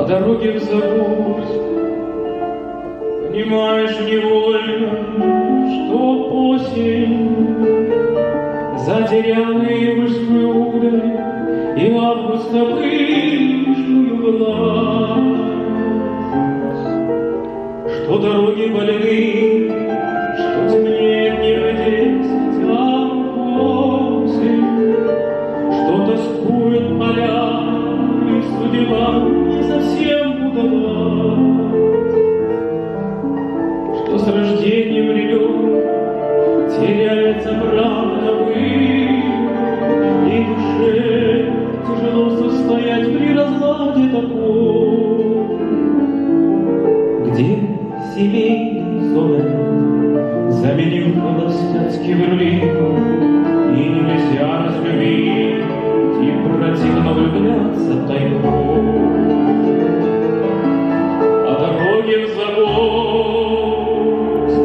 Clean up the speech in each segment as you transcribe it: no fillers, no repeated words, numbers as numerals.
дороге в Загорск. Понимаешь невольно, что осень затеряла июльскую удаль и августа пышную власть, что дороги больны, что темнеет не в 10, а в 8, что тоскует поля, и судьба не совсем удалась, что с рождением ребенка теряется правда и душе тяжело состоять при разладе таком, где семейный сонет заменил холостяцкий берлин, и нельзя разлюбить и противно влюбляться тайком. А дороги в Загорск,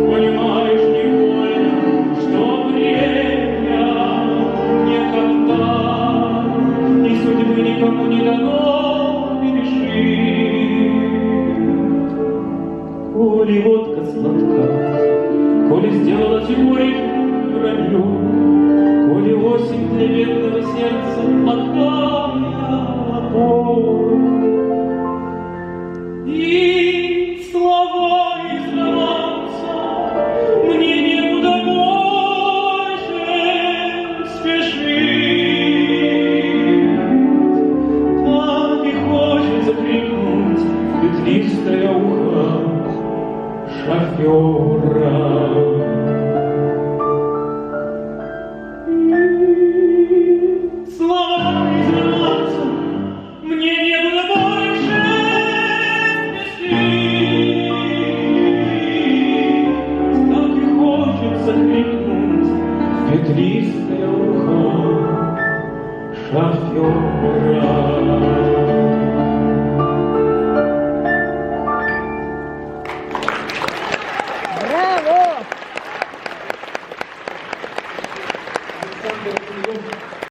понимаешь невольно, что время никогда ни судьбы никому не дано пережить. Коли водка сладка, коли сделала теорию вранью, коли осень для бедного сердца плохая боль, и слова изливаться мне некуда больше спешить. Так и хочется крикнуть ветвистое ухо шофера. Слова изливаться мне некуда больше спешить. Так и хочется крикнуть ветвистое ухо